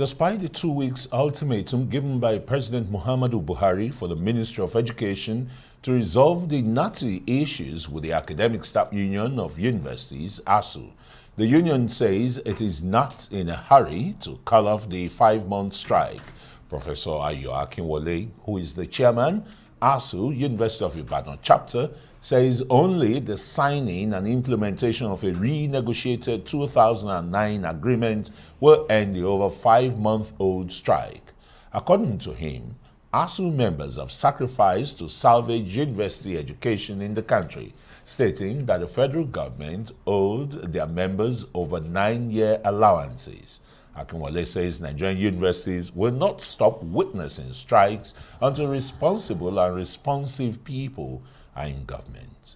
Despite the 2 weeks ultimatum given by President Muhammadu Buhari for the Ministry of Education to resolve the knotty issues with the Academic Staff Union of Universities, ASUU, the union says it is not in a hurry to call off the 5-month strike. Professor Akinwole, who is the chairman, ASUU, University of Ibadan chapter, says only the signing and implementation of a renegotiated 2009 agreement will end the over 5-month-old strike. According to him, ASUU members have sacrificed to salvage university education in the country, stating that the federal government owed their members over 9-year allowances. Akinwole says Nigerian universities will not stop witnessing strikes until responsible and responsive people are in government.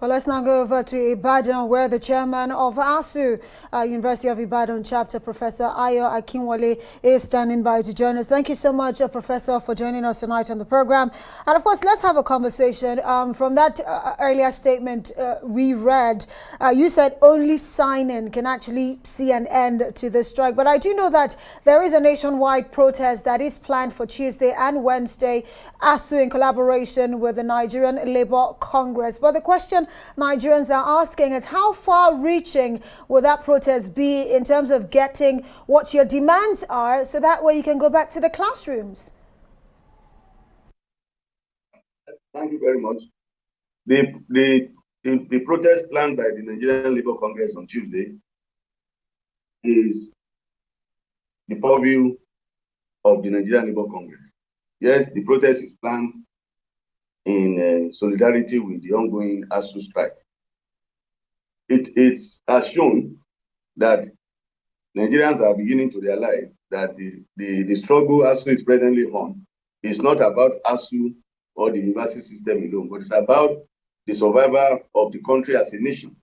Well, let's now go over to Ibadan, where the chairman of ASUU, University of Ibadan chapter, Professor Akinwole, is standing by to join us. Thank you so much, Professor, for joining us tonight on the program. And of course, let's have a conversation. From that earlier statement we read, you said only signing can actually see an end to the strike. But I do know that there is a nationwide protest that is planned for Tuesday and Wednesday, ASUU in collaboration with the Nigerian Labour Congress. But the question Nigerians are asking is, how far-reaching will that protest be in terms of getting what your demands are, so that way you can go back to the classrooms? Thank you very much. The protest planned by the Nigerian Labour Congress on Tuesday is the purview of the Nigerian Labour Congress. Yes, the protest is planned in solidarity with the ongoing ASUU strike. It has shown that Nigerians are beginning to realize that the struggle ASUU is presently on is not about ASUU or the university system alone, but it's about the survival of the country as a nation.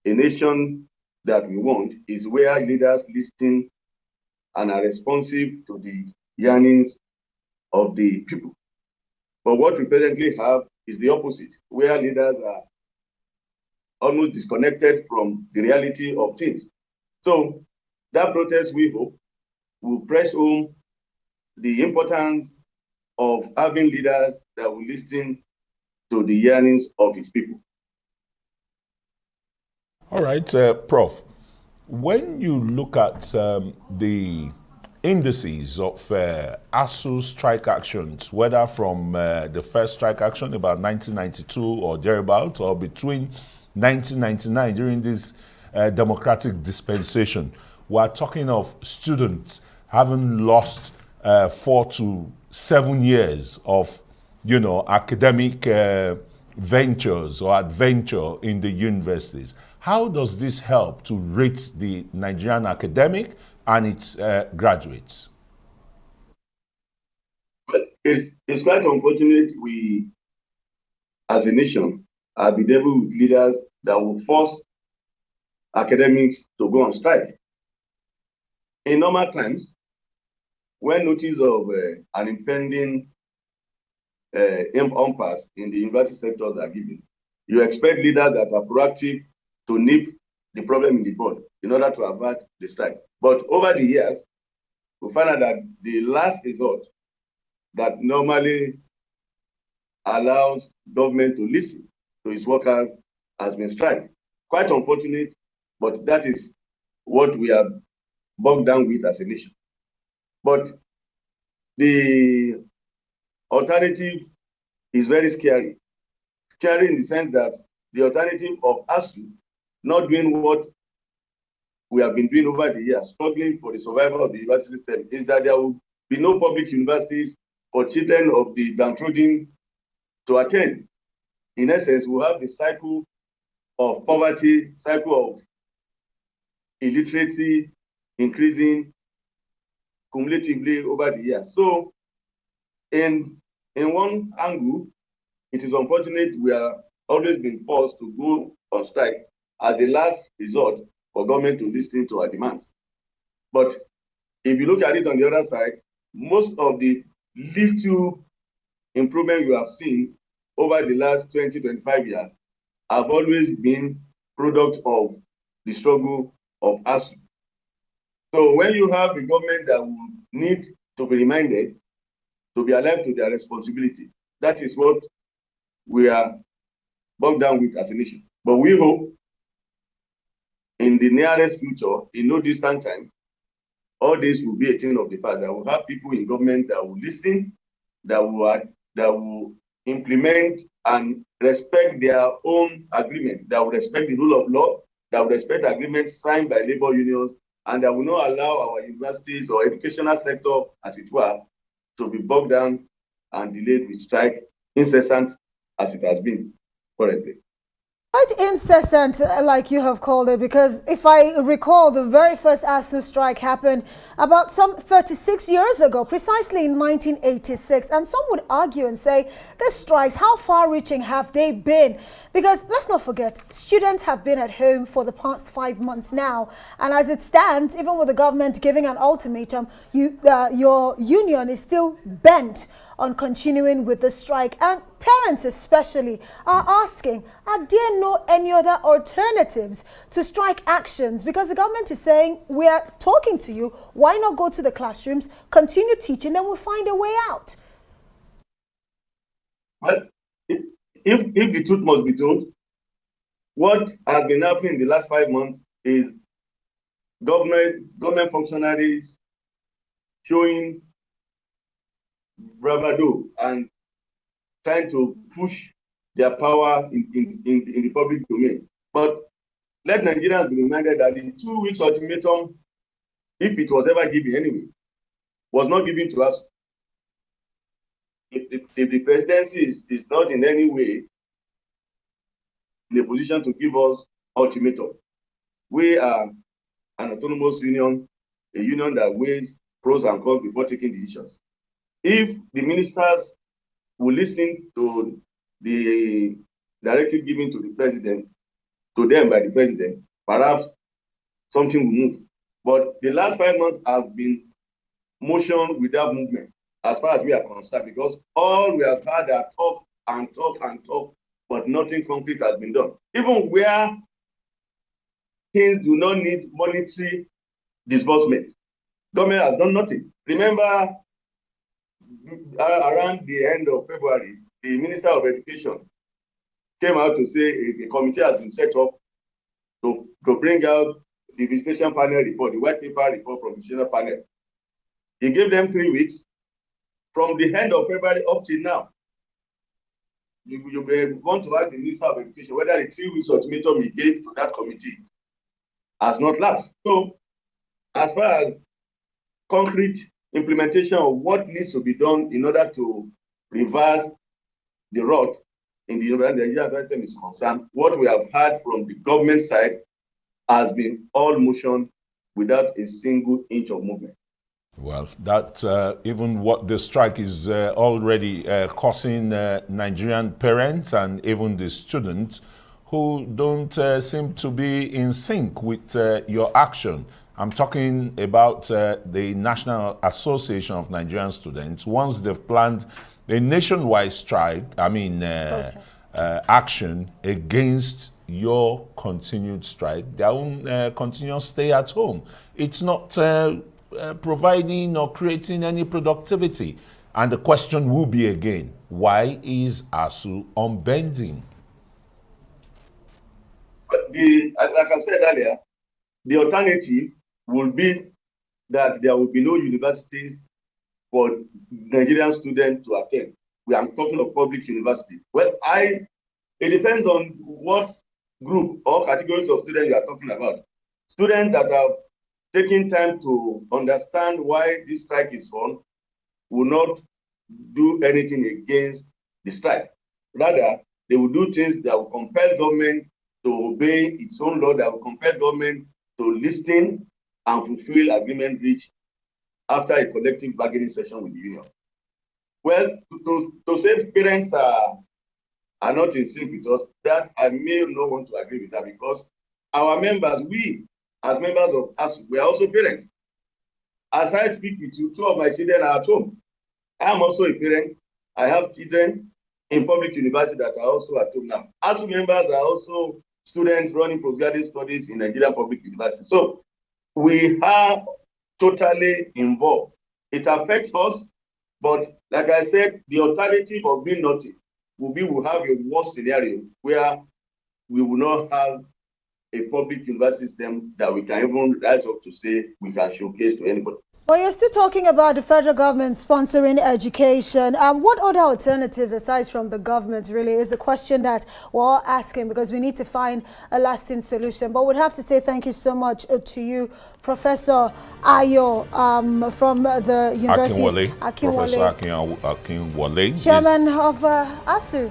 A nation that we want is where leaders listen and are responsive to the yearnings of the people. But what we presently have is the opposite, where leaders are almost disconnected from the reality of things. So that protest, we hope, will press home the importance of having leaders that will listen to the yearnings of his people. All right, Prof. When you look at the indices of ASUU strike actions, whether from the first strike action about 1992 or thereabout, or between 1999 during this democratic dispensation, we're talking of students having lost 4 to 7 years of, academic ventures or adventure in the universities. How does this help to rate the Nigerian academic and its graduates? But it's quite unfortunate we, as a nation, have been able with leaders that will force academics to go on strike. In normal times, when notice of an impending impasse in the university sectors are given, you expect leaders that are proactive to nip the problem in the bud in order to avert the strike. But over the years, we find out that the last resort that normally allows government to listen to its workers has been strike. Quite unfortunate, but that is what we are bogged down with as a nation. But the alternative is very scary. Scary in the sense that the alternative of ASUU not doing what we have been doing over the years, struggling for the survival of the university system, is that there will be no public universities for children of the downtrodden to attend. In essence, we'll have the cycle of poverty, cycle of illiteracy increasing cumulatively over the years. So, in one angle, it is unfortunate we are always being forced to go on strike as the last resort for government to listen to our demands. But if you look at it on the other side, most of the little improvement you have seen over the last 20, 25 years have always been product of the struggle of ASUU. So when you have a government that will need to be reminded to be alive to their responsibility, that is what we are bogged down with as a nation. But we hope in the nearest future, in no distant time, all this will be a thing of the past. That will have people in government that will listen, that will implement and respect their own agreement, that will respect the rule of law, that will respect agreements signed by labor unions, and that will not allow our universities or educational sector, as it were, to be bogged down and delayed with strike, incessant as it has been currently. Quite incessant, like you have called it, because if I recall, the very first ASUU strike happened about some 36 years ago, precisely in 1986. And some would argue and say, these strikes, how far-reaching have they been? Because let's not forget, students have been at home for the past 5 months now. And as it stands, even with the government giving an ultimatum, your union is still bent on continuing with the strike. And parents especially are asking, are there no any other alternatives to strike actions? Because the government is saying, we are talking to you, why not go to the classrooms, continue teaching, then we'll find a way out. Well, if the truth must be told, what has been happening in the last 5 months is government functionaries showing bravado and trying to push their power in the public domain. But let Nigerians be reminded that the 2 weeks ultimatum, if it was ever given anyway, was not given to us. If the presidency is not in any way in a position to give us ultimatum, we are an autonomous union, a union that weighs pros and cons before taking decisions. If the ministers will listen to the directive given to the president, to them by the president, perhaps something will move. But the last 5 months have been motion without movement, as far as we are concerned, because all we have had are talk and talk and talk, but nothing concrete has been done. Even where things do not need monetary disbursement, government has done nothing. Remember, around the end of February, the Minister of Education came out to say a committee has been set up to bring out the visitation panel report, the white paper report from the visitation panel. He gave them 3 weeks. From the end of February up till now, you may want to ask the Minister of Education whether the 3 weeks ultimatum he gave to that committee has not lapsed. So, as far as concrete implementation of what needs to be done in order to reverse the rot in the Nigerian system is concerned, what we have heard from the government side has been all motion without a single inch of movement. Well, that even what the strike is already causing Nigerian parents and even the students who don't seem to be in sync with your action. I'm talking about the National Association of Nigerian Students. Once they've planned a nationwide strike, action against your continued strike, their own continuous stay at home. It's not providing or creating any productivity. And the question will be again, why is ASUU unbending? Like I said earlier, the alternative will be that there will be no universities for Nigerian students to attend. I'm talking of public universities. Well, it depends on what group or categories of students you are talking about. Students that have taken time to understand why this strike is on will not do anything against the strike. Rather, they will do things that will compel government to obey its own law, that will compel government to listen and fulfill agreement reached after a collective bargaining session with the union. Well, to say parents are not in sync with us, that I may not want to agree with that, because our members, we as members of ASUU, we are also parents. As I speak with you, 2 of my children are at home. I am also a parent. I have children in public university that are also at home now. ASUU members are also students running postgraduate studies in Nigerian public university. So we are totally involved. It affects us, but like I said, the alternative of doing nothing will be we'll have a worse scenario where we will not have a public university system that we can even rise up to say we can showcase to anybody. Well, you're still talking about the federal government sponsoring education. What other alternatives aside from the government really is the question that we're all asking, because we need to find a lasting solution. But we'd have to say thank you so much to you, Professor Ayo from the University Professor Akinwole, Chairman of ASUU.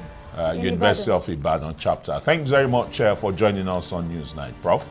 University of Ibadan chapter. Thanks very much for joining us on Newsnight, Prof.